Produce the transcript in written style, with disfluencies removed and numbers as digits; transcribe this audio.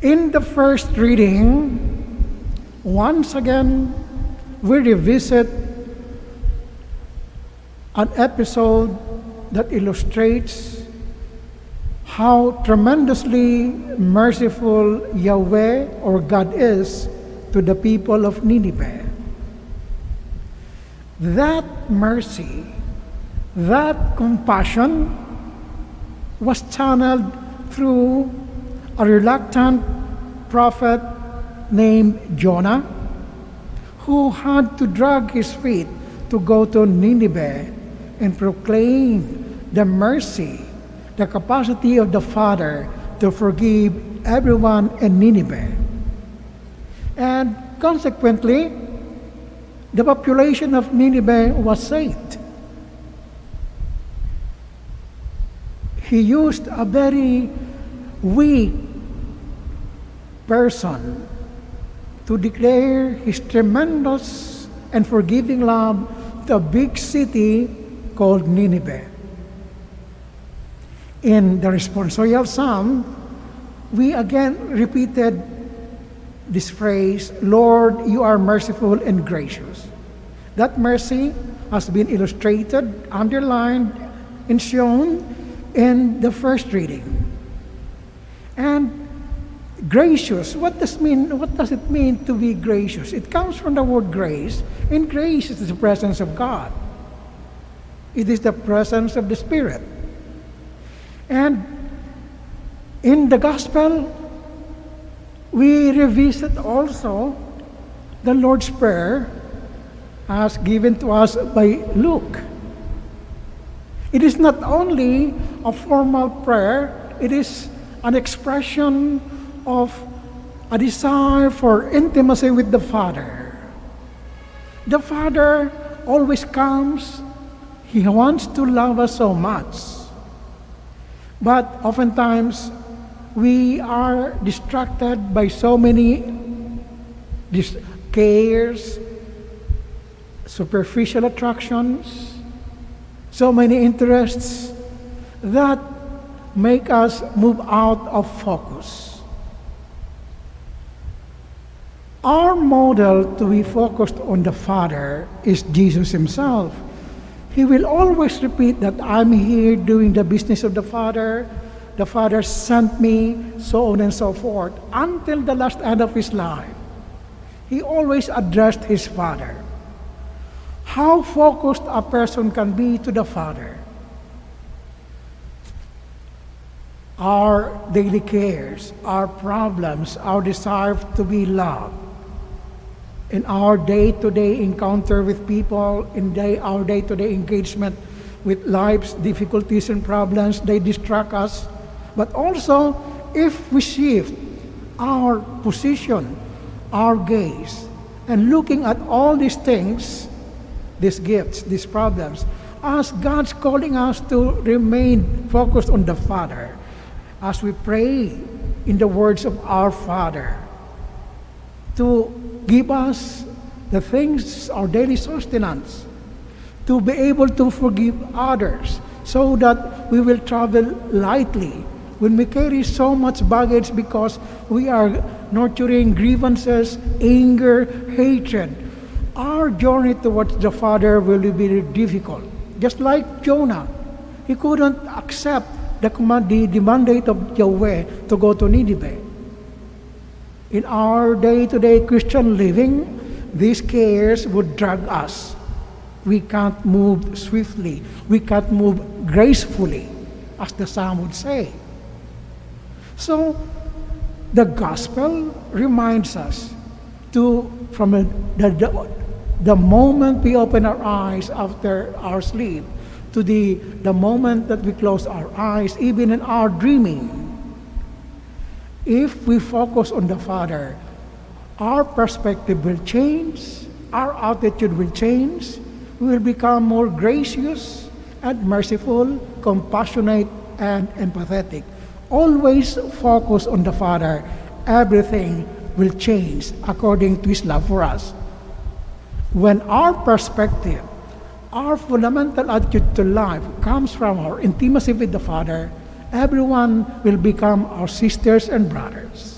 In the first reading, once again, we revisit an episode that illustrates how tremendously merciful Yahweh or God is to the people of Nineveh. That mercy, that compassion was channeled through a reluctant prophet named Jonah, who had to drag his feet to go to Nineveh and proclaim the mercy, the capacity of the Father to forgive everyone in Nineveh. And consequently, the population of Nineveh was saved. He used a very weak person to declare his tremendous and forgiving love to a big city called Nineveh. In the responsorial psalm, we again repeated this phrase, Lord, you are merciful and gracious. That mercy has been illustrated, underlined, and shown in the first reading. And gracious, what does it mean to be gracious? It comes from the word grace, and grace is the presence of God. It is the presence of the Spirit. And in the Gospel, we revisit also the Lord's Prayer as given to us by Luke. It is not only a formal prayer, it is an expression of a desire for intimacy with the Father. The Father always comes. He wants to love us so much. But oftentimes, we are distracted by so many cares, superficial attractions, so many interests that make us move out of focus. Our model to be focused on the Father is Jesus himself. He will always repeat that I'm here doing the business of the Father sent me, so on and so forth, until the last end of his life. He always addressed his Father. How focused a person can be to the Father. Our daily cares, our problems, our desire to be loved, in our day-to-day encounter with people, our day-to-day engagement with life's difficulties and problems, they distract us. But also, if we shift our position, our gaze, and looking at all these things, these gifts, these problems, as God's calling us to remain focused on the Father, as we pray in the words of our Father, to give us the things, our daily sustenance, to be able to forgive others, so that we will travel lightly. When we carry so much baggage because we are nurturing grievances, anger, hatred, our journey towards the Father will be very difficult. Just like Jonah, he couldn't accept the mandate of Yahweh to go to Nineveh. In our day-to-day Christian living, these cares would drag us. We can't move swiftly. We can't move gracefully, as the Psalm would say. So, the Gospel reminds us from the moment we open our eyes after our sleep, to the moment that we close our eyes, even in our dreaming. If we focus on the Father, our perspective will change, our attitude will change, we will become more gracious and merciful, compassionate, and empathetic. Always focus on the Father. Everything will change according to His love for us. When our perspective, our fundamental attitude to life comes from our intimacy with the Father, everyone will become our sisters and brothers.